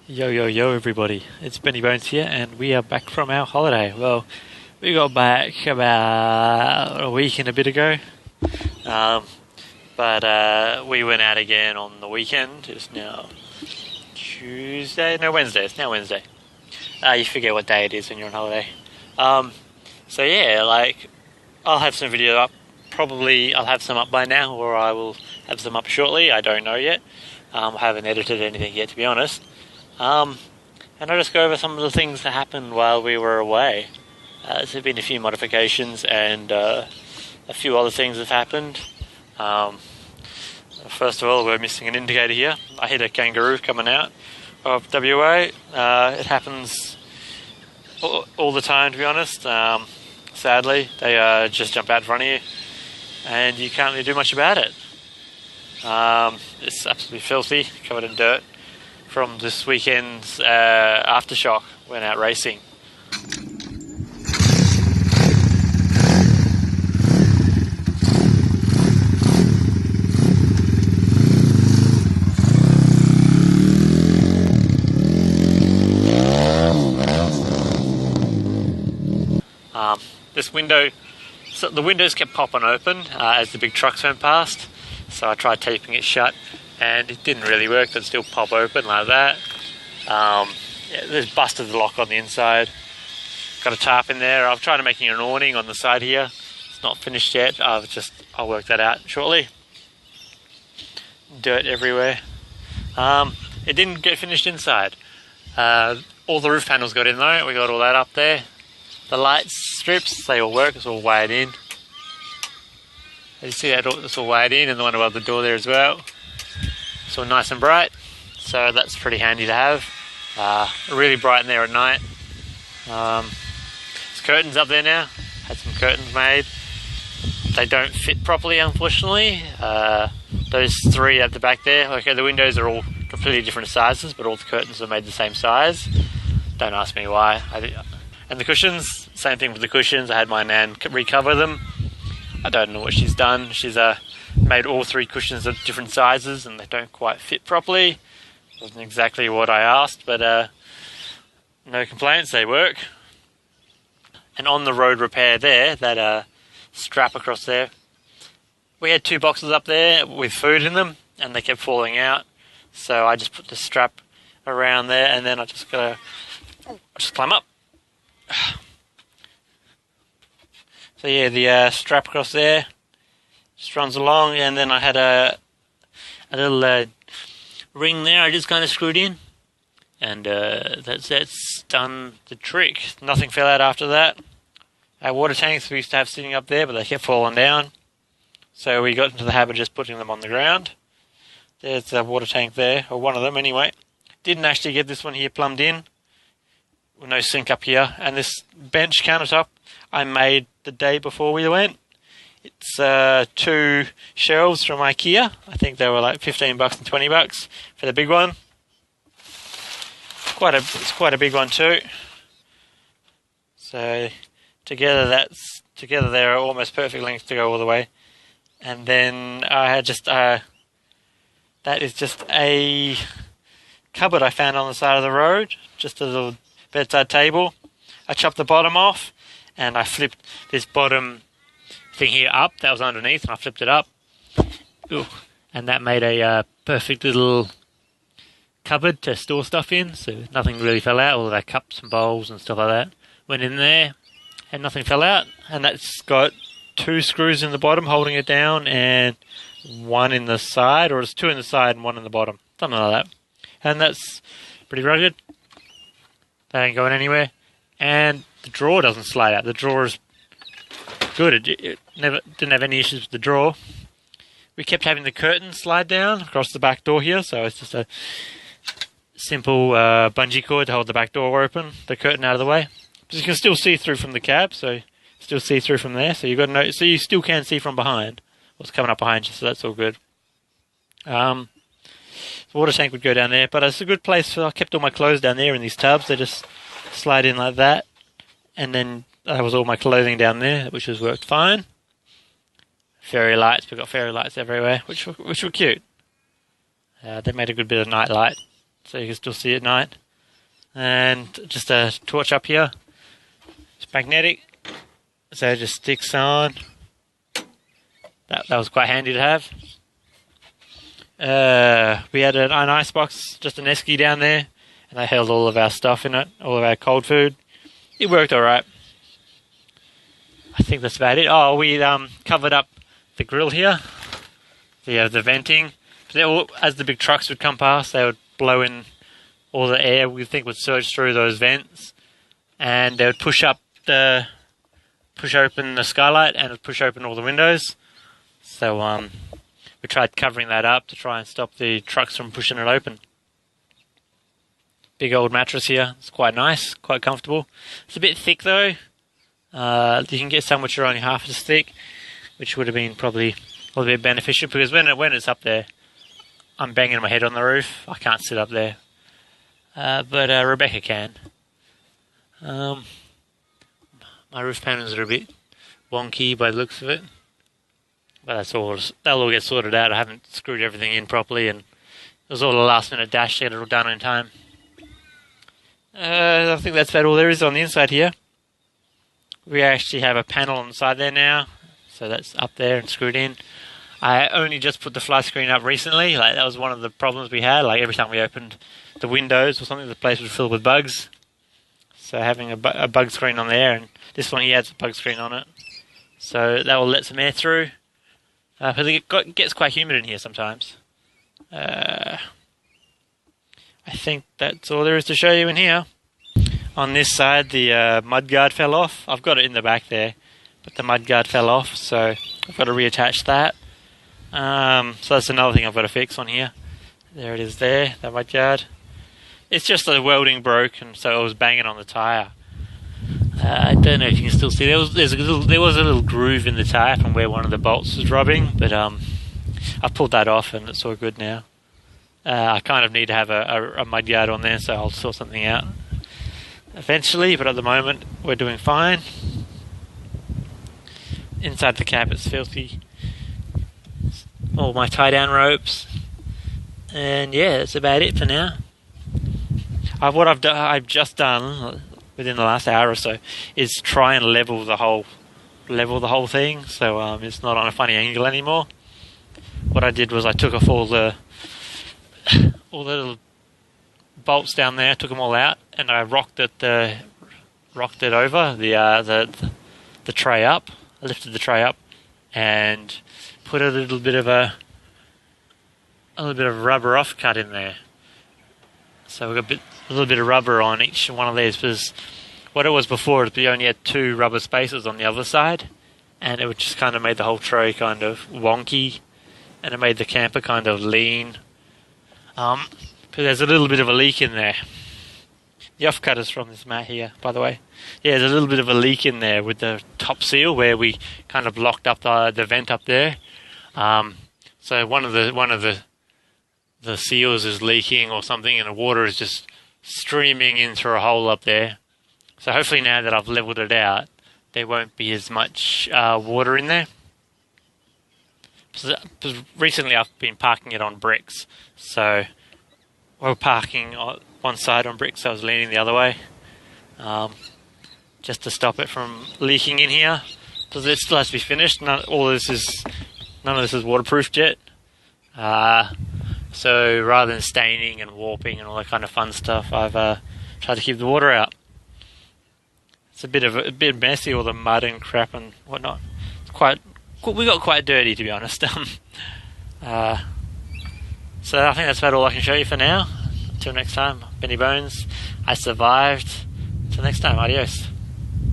Yo everybody, it's Benny Bones here and we are back from our holiday. Well, we got back about a week and a bit ago, but we went out again on the weekend. It's now Wednesday, it's now Wednesday. You forget what day it is when you're on holiday. So yeah, I'll have some video up. Probably I'll have some up by now, or I will have some up shortly, I don't know yet. I haven't edited anything yet, to be honest. And I'll just go over some of the things that happened while we were away. There's been a few modifications and a few other things have happened. First of all, we're missing an indicator here. I hit a kangaroo coming out of WA. It happens all the time, to be honest. Sadly, they just jump out in front of you and you can't really do much about it. It's absolutely filthy, covered in dirt from this weekend's aftershock. Went out racing. This window, so the windows kept popping open as the big trucks went past, so I tried taping it shut and it didn't really work. It'd still pop open like that. There's busted the lock on the inside. Got a tarp in there. I'm trying to make an awning on the side here. It's not finished yet. I'll work that out shortly. Dirt everywhere. It didn't get finished inside. All the roof panels got in though. We got all that up there. The light strips, they all work. It's all wired in. You see that it's all wired in, and the one above the door there as well. It's all nice and bright, so that's pretty handy to have. Really bright in there at night. There's curtains up there now. Had some curtains made. They don't fit properly, unfortunately. Those three at the back there, okay, the windows are all completely different sizes, but all the curtains are made the same size. Don't ask me why. And the cushions, same thing with the cushions. I had my nan recover them. I don't know what she's done. She's made all three cushions of different sizes and they don't quite fit properly. Wasn't exactly what I asked, but no complaints, they work. And on the road repair there, that strap across there, we had 2 boxes up there with food in them and they kept falling out. So I just put the strap around there and then I just climb up. So yeah, the strap across there just runs along, and then I had a little ring there I just kind of screwed in, and that's done the trick. Nothing fell out after that. Our water tanks we used to have sitting up there, but they kept falling down, so we got into the habit of just putting them on the ground. There's a water tank there, or one of them anyway. Didn't actually get this one here plumbed in. No sink up here, and this bench countertop I made the day before we went. It's 2 shelves from IKEA. I think they were like $15 and $20 for the big one. It's quite a big one too. So together they're almost perfect length to go all the way. And then I had that is just a cupboard I found on the side of the road, just a little bedside table. I chopped the bottom off and I flipped this bottom thing here up that was underneath, and I flipped it up. Ooh. And that made a perfect little cupboard to store stuff in, so nothing really fell out. All of our cups and bowls and stuff like that went in there and nothing fell out. And that's got 2 screws in the bottom holding it down and 1 in the side, or it's 2 in the side and 1 in the bottom, something like that. And that's pretty rugged. That ain't going anywhere. And the drawer doesn't slide out. The drawer is good. It never didn't have any issues with the drawer. We kept having the curtain slide down across the back door here, so it's just a simple bungee cord to hold the back door open, the curtain out of the way. But you can still see through from the cab, so still see through from there. So you got to know, so you still can see from behind what's coming up behind you. So that's all good. The water tank would go down there, but it's a good place. I kept all my clothes down there in these tubs. They just slide in like that, and then that was all my clothing down there, which has worked fine. Fairy lights, we've got fairy lights everywhere, which were cute. They made a good bit of night light. so you can still see at night. And just a torch up here. It's magnetic, so it just sticks on. That was quite handy to have. We had an ice box, just an esky down there, and I held all of our stuff in it, all of our cold food. It worked alright. I think that's about it. Oh, we covered up the grill here, the venting. As the big trucks would come past, they would blow in all the air we think would surge through those vents, and they would push open the skylight and it would push open all the windows. So we tried covering that up to try and stop the trucks from pushing it open. Big old mattress here. It's quite nice, quite comfortable. It's a bit thick though. You can get some which are only half as thick, which would have been probably a little bit beneficial, because when it's up there, I'm banging my head on the roof. I can't sit up there. But Rebecca can. My roof panels are a bit wonky by the looks of it. But that'll all get sorted out. I haven't screwed everything in properly, and it was all a last minute dash to get it all done in time. I think that's about all there is on the inside here. We actually have a panel on the side there now, so that's up there and screwed in. I only just put the fly screen up recently. Like, that was one of the problems we had. Like, every time we opened the windows or something, the place would fill with bugs. So having a bug screen on there, and this one here has a bug screen on it, so that will let some air through. Because it gets quite humid in here sometimes. I think that's all there is to show you in here. On this side, the mudguard fell off. I've got it in the back there, but the mudguard fell off, so I've got to reattach that. So that's another thing I've got to fix on here. There it is there, the mudguard. It's just the welding broke, and so it was banging on the tyre. I don't know if you can still see. There was a little groove in the tyre from where one of the bolts was rubbing, but I've pulled that off and it's all good now. I kind of need to have a mudguard on there, so I'll sort something out eventually, but at the moment we're doing fine. Inside the cab it's filthy. All my tie down ropes, and yeah, that's about it for now. What I've just done within the last hour or so is try and level the whole thing, so it's not on a funny angle anymore. What I did was I took off all the little bolts down there, took them all out, and I rocked it over the tray up. I lifted the tray up and put a little bit of rubber offcut in there. So we've got a little bit of rubber on each one of these, because what it was before is we only had 2 rubber spaces on the other side, and it just kind of made the whole tray kind of wonky, and it made the camper kind of lean. But there's a little bit of a leak in there. The offcut is from this mat here, by the way. Yeah, there's a little bit of a leak in there with the top seal where we kind of locked up the vent up there. So one of the seals is leaking or something, and the water is just streaming in through a hole up there. So hopefully now that I've leveled it out, there won't be as much water in there. Because recently I've been parking it on bricks, so we're parking on one side on bricks, so I was leaning the other way, just to stop it from leaking in here. Because it still has to be finished. None of this is waterproofed yet. So rather than staining and warping and all that kind of fun stuff, I've tried to keep the water out. It's a bit messy, all the mud and crap and whatnot. We got quite dirty, to be honest. So I think that's about all I can show you for now. Until next time, Benny Bones. I survived. Until next time, adios.